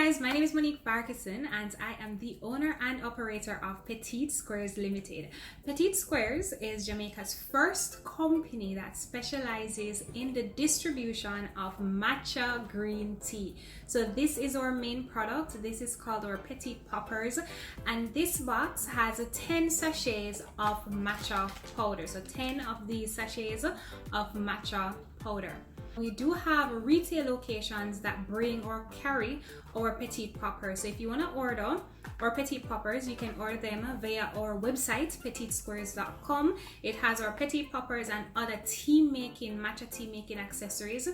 guys, my name is Monique Parkinson and I am the owner and operator of PetitSquares Limited. PetitSquares is Jamaica's first company that specializes in the distribution of matcha green tea. So this is our main product. This is called our PetitPoppers, and this box has 10 sachets of matcha powder. So 10 of these sachets of matcha powder. We do have retail locations that bring or carry our PetitPoppers. So if you want to order our PetitPoppers, you can order them via our website, PetitSquares.com. It has our PetitPoppers and other matcha tea making accessories.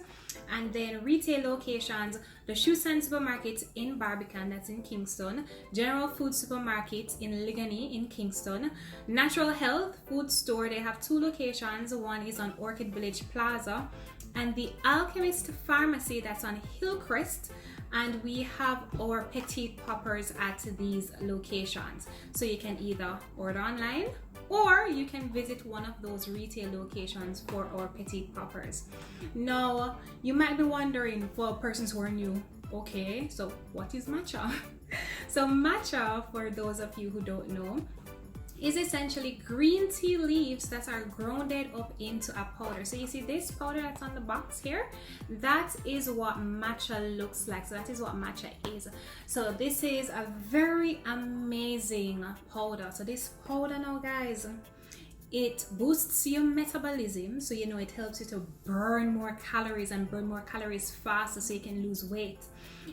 And then retail locations, the Shoes and Supermarket in Barbican, that's in Kingston, General Food Supermarket in Ligani in Kingston, Natural Health Food Store. They have 2 locations. One is on Orchid Village Plaza, and the Alchemist Pharmacy, that's on Hillcrest. And we have our PetitPoppers at these locations. So you can either order online or you can visit one of those retail locations for our PetitPoppers. Now, you might be wondering, for persons who are new, okay, so what is matcha? So matcha, for those of you who don't know, is essentially green tea leaves that are grounded up into a powder. So you see this powder that's on the box here, that is what matcha looks like. So that is what matcha is. So this is a very amazing powder. So this powder now, guys, it boosts your metabolism, so you know it helps you to burn more calories and burn more calories faster so you can lose weight.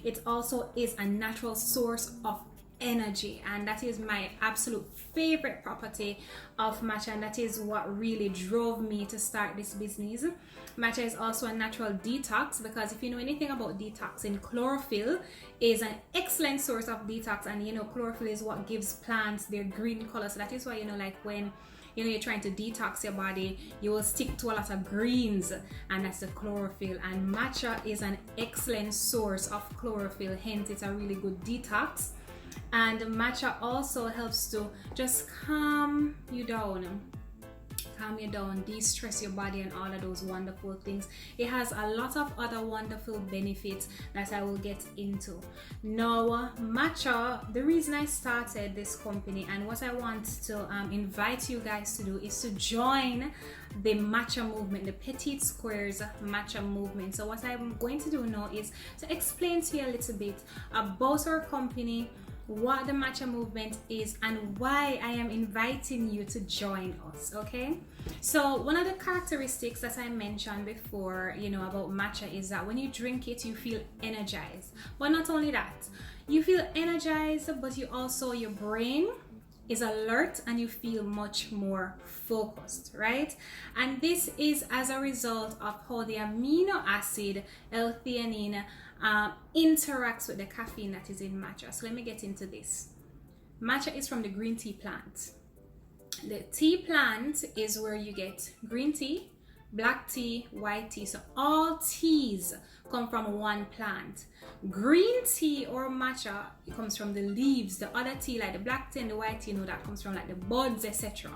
It also is a natural source of energy, and that is my absolute favorite property of matcha, and that is what really drove me to start this business. Matcha is also a natural detox, because if you know anything about detoxing, chlorophyll is an excellent source of detox, and you know chlorophyll is what gives plants their green color. So that is why, you know, like when you're trying to detox your body, you will stick to a lot of greens, and that's the chlorophyll. And matcha is an excellent source of chlorophyll, hence it's a really good detox. And matcha also helps to just calm you down, de-stress your body, and all of those wonderful things. It has a lot of other wonderful benefits that I will get into. Now, matcha, the reason I started this company and what I want to invite you guys to do is to join the matcha movement, the PetitSquares Matcha Movement. So what I'm going to do now is to explain to you a little bit about our company, what the matcha movement is, and why I am inviting you to join us. Okay, so one of the characteristics that I mentioned before, you know, about matcha is that when you drink it, you feel energized. But not only that, you feel energized, but you also, your brain is alert and you feel much more focused, right? And this is as a result of how the amino acid L-theanine interacts with the caffeine that is in matcha. So let me get into this. Matcha is from the green tea plant. The tea plant is where you get green tea, black tea, white tea. So all teas come from one plant. Green tea or matcha, it comes from the leaves. The other tea, like the black tea and the white tea, you know, that comes from like the buds, etc.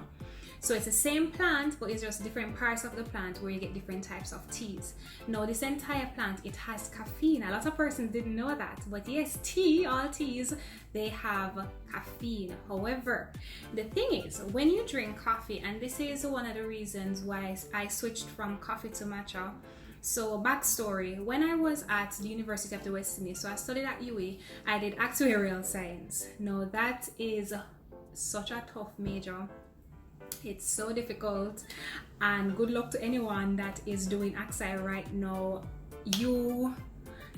So it's the same plant, but it's just different parts of the plant where you get different types of teas. Now, this entire plant, it has caffeine. A lot of persons didn't know that, but yes, all teas, they have caffeine. However, the thing is, when you drink coffee, and this is one of the reasons why I switched from coffee to matcha. So backstory, when I was at the University of the West Indies, so I studied at UWI, I did actuarial science. Now that is such a tough major. It's so difficult, and good luck to anyone that is doing Axi right now. You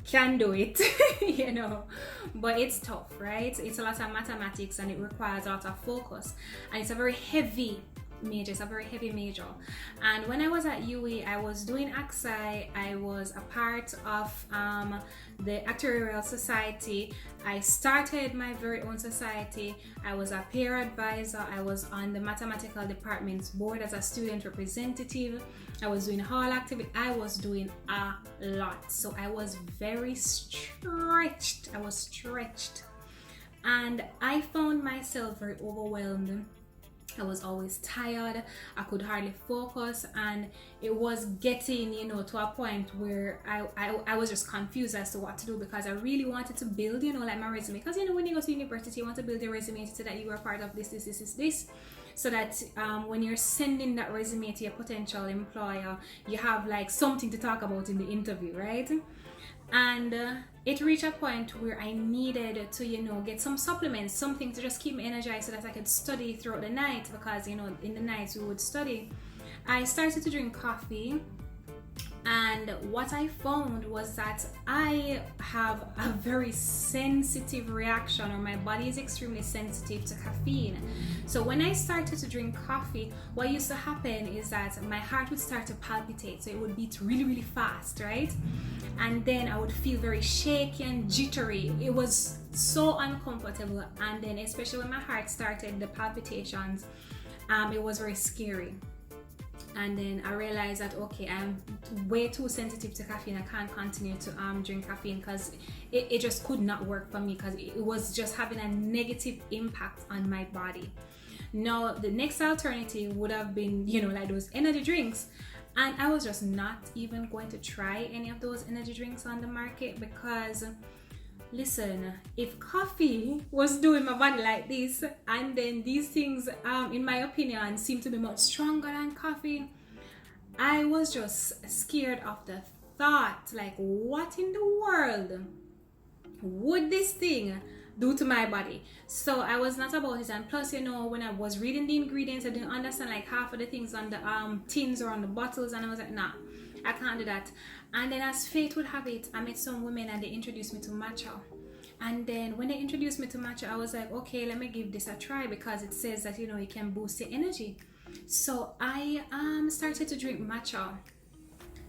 can do it, you know, but it's tough, right? It's a lot of mathematics and it requires a lot of focus, and it's a very heavy major. It's a very heavy major. And when I was at UWI, I was doing Axi. I was a part of the Actuarial Society. I started my very own society. I was a peer advisor. I was on the mathematical department's board as a student representative. I was doing hall activity. I was doing a lot. So I was very stretched. I was stretched. And I found myself very overwhelmed I was always tired, I could hardly focus, and it was getting, to a point where I was just confused as to what to do, because I really wanted to build, like my resume. Because, when you go to university, you want to build your resume so that you are part of this, so that when you're sending that resume to your potential employer, you have like something to talk about in the interview, right? And it reached a point where I needed to, get some supplements, something to just keep me energized so that I could study throughout the night, because, in the nights we would study. I started to drink coffee, and what I found was that I have a very sensitive reaction, or my body is extremely sensitive to caffeine. So when I started to drink coffee, what used to happen is that my heart would start to palpitate, so it would beat really, really fast, right? And then I would feel very shaky and jittery. It was so uncomfortable. And then especially when my heart started the palpitations, it was very scary. And then I realized that, okay, I'm way too sensitive to caffeine. I can't continue to drink caffeine, because it just could not work for me, because it was just having a negative impact on my body. Now, the next alternative would have been, like those energy drinks. And I was just not even going to try any of those energy drinks on the market, because listen, if coffee was doing my body like this, and then these things, in my opinion, seem to be much stronger than coffee, I was just scared of the thought, like, what in the world would this thing do to my body? So I was not about it. And plus, when I was reading the ingredients, I didn't understand like half of the things on the tins or on the bottles, and I was like, nah, I can't do that. And then, as fate would have it, I met some women and they introduced me to matcha. And then when they introduced me to matcha, I was like, okay, let me give this a try, because it says that it can boost your energy. So I started to drink matcha.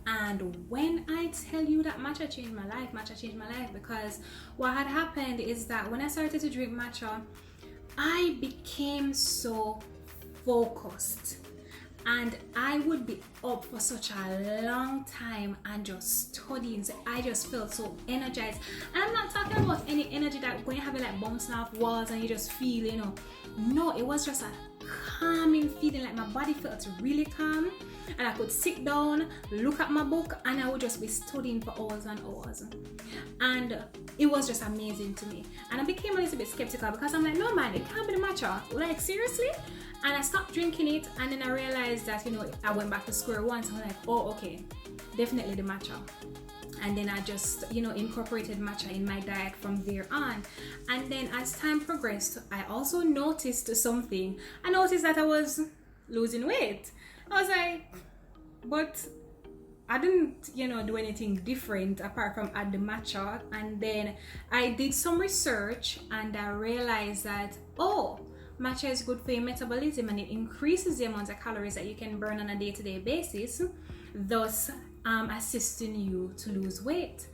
And when I tell you that matcha changed my life, because what had happened is that when I started to drink matcha, I became so focused. And I would be up for such a long time and just studying. So I just felt so energized. And I'm not talking about any energy that when you have it like bouncing off walls and you just feel, No, it was just a calming feeling, like my body felt really calm. And I could sit down, look at my book, and I would just be studying for hours and hours. And it was just amazing to me. And I became a little bit skeptical, because I'm like, no man, it can't be the matcha. Like, seriously? And I stopped drinking it, and then I realized that, I went back to square one. So I'm like, oh, okay, definitely the matcha. And then I just, incorporated matcha in my diet from there on. And then as time progressed, I also noticed something. I noticed that I was losing weight. I was like, but I didn't, do anything different apart from add the matcha. And then I did some research, and I realized that, matcha is good for your metabolism, and it increases the amount of calories that you can burn on a day-to-day basis, thus assisting you to lose weight.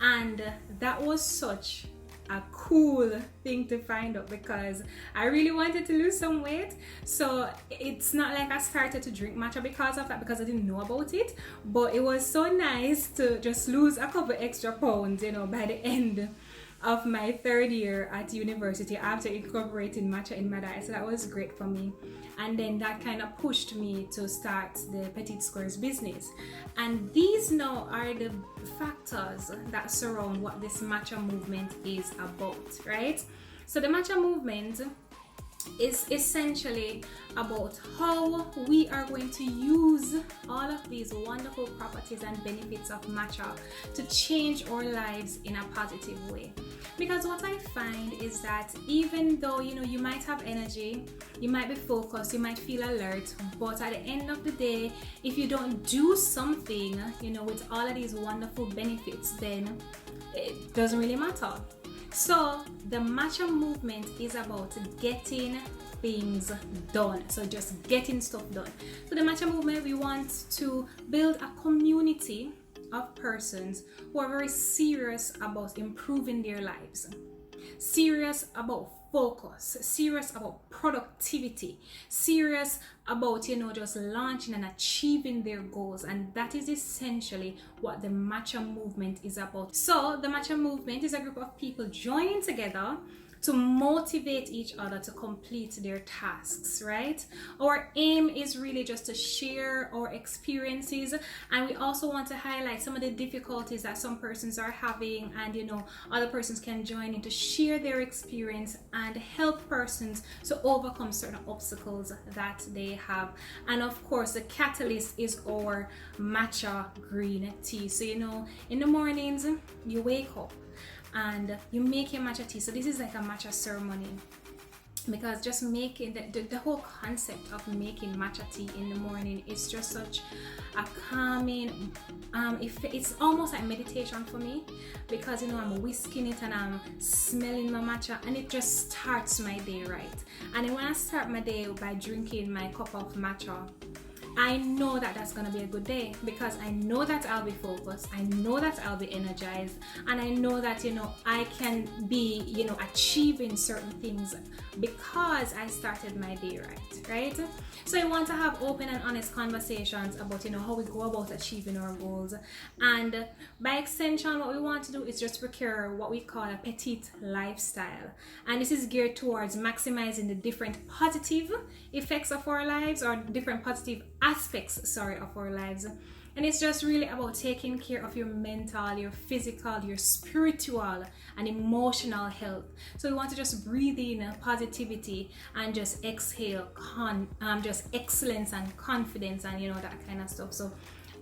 And that was such a cool thing to find out, because I really wanted to lose some weight. So it's not like I started to drink matcha because of that, because I didn't know about it, but it was so nice to just lose a couple extra pounds, by the end of my third year at university after incorporating matcha in my diet. So that was great for me. And then that kind of pushed me to start the PetitSquares business. And these now are the factors that surround what this matcha movement is about, right? So the matcha movement is essentially about how we are going to use all of these wonderful properties and benefits of matcha to change our lives in a positive way. Because what I find is that even though you might have energy, you might be focused, you might feel alert, but at the end of the day, if you don't do something with all of these wonderful benefits, then it doesn't really matter. So the matcha movement is about getting things done. So just getting stuff done. So the matcha movement, we want to build a community of persons who are very serious about improving their lives, serious about focus, serious about productivity, serious about, you know, just launching and achieving their goals. And that is essentially what the Matcha Movement is about. So the Matcha Movement is a group of people joining together to motivate each other to complete their tasks, right? Our aim is really just to share our experiences, and we also want to highlight some of the difficulties that some persons are having, and you know, other persons can join in to share their experience and help persons to overcome certain obstacles that they have. And of course, the catalyst is our matcha green tea. So you know, in the mornings you wake up and you make your matcha tea. So this is like a matcha ceremony, because just making the whole concept of making matcha tea in the morning is just such a calming it's almost like meditation for me, because you know, I'm whisking it and I'm smelling my matcha, and it just starts my day right. And then when I start my day by drinking my cup of matcha, I know that that's gonna be a good day, because I know that I'll be focused, I know that I'll be energized, and I know that, you know, I can be, you know, achieving certain things because I started my day right? So I want to have open and honest conversations about, you know, how we go about achieving our goals. And by extension, what we want to do is just procure what we call a Petit lifestyle. And this is geared towards maximizing the different positive effects of our lives, or different positive aspects, of our lives. And it's just really about taking care of your mental, your physical, your spiritual and emotional health. So we want to just breathe in positivity and just exhale just excellence and confidence, and you know, that kind of stuff. So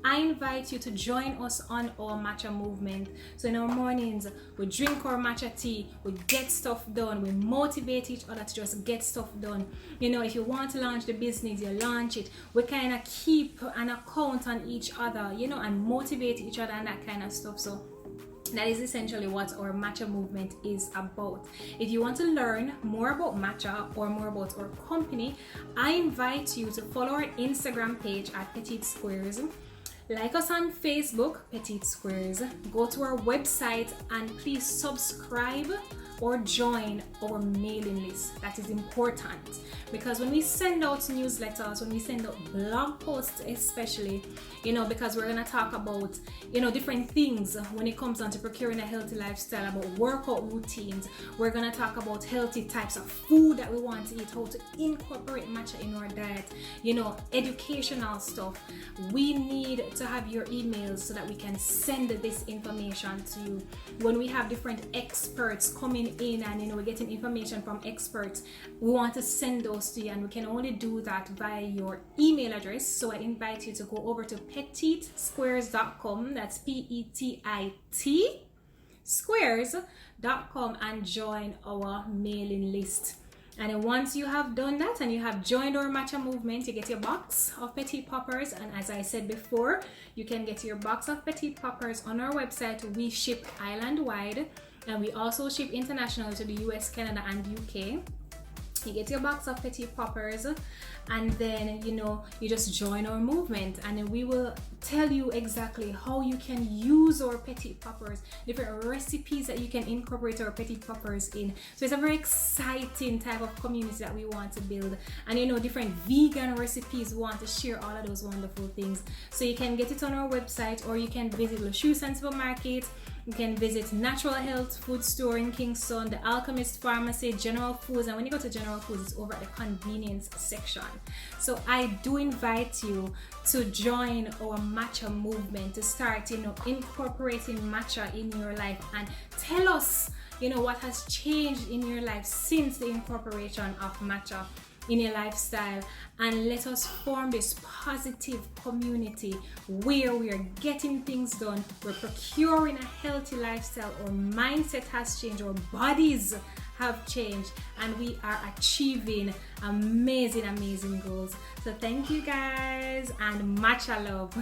I invite you to join us on our matcha movement. So in our mornings, we drink our matcha tea, we get stuff done, we motivate each other to just get stuff done. You know, if you want to launch the business, you launch it. We kind of keep an account on each other, you know, and motivate each other and that kind of stuff. So that is essentially what our matcha movement is about. If you want to learn more about matcha or more about our company, I invite you to follow our Instagram page at PetitSquares. Like us on Facebook, PetitSquares. Go to our website and please subscribe or join our mailing list. That is important, because when we send out newsletters, when we send out blog posts especially, you know, because we're going to talk about, you know, different things when it comes down to procuring a healthy lifestyle, about workout routines. We're going to talk about healthy types of food that we want to eat, how to incorporate matcha in our diet, you know, educational stuff. We need to have your emails so that we can send this information to you. When we have different experts coming in and, you know, we're getting information from experts, we want to send those to you, and we can only do that via your email address. So I invite you to go over to PetitSquares.com. That's PETIT squares.com and join our mailing list. And then once you have done that and you have joined our matcha movement, you get your box of PetitPoppers. And as I said before, you can get your box of PetitPoppers on our website. We ship island-wide, and we also ship internationally to the US, Canada, and UK. You get your box of PetitPoppers, and then, you know, you just join our movement, and then we will tell you exactly how you can use our PetitPoppers, different recipes that you can incorporate our PetitPoppers in. So it's a very exciting type of community that we want to build, and you know, different vegan recipes. We want to share all of those wonderful things. So you can get it on our website, or you can visit Le Shoe Supermarket. You can visit Natural Health Food Store in Kingston, the Alchemist Pharmacy, General Foods, and when you go to General Foods, it's over at the convenience section. So I do invite you to join our matcha movement, to start, you know, incorporating matcha in your life, and tell us, you know, what has changed in your life since the incorporation of matcha in your lifestyle, and let us form this positive community where we are getting things done, we're procuring a healthy lifestyle, our mindset has changed, our bodies have changed, and we are achieving amazing goals. So thank you guys, and matcha love.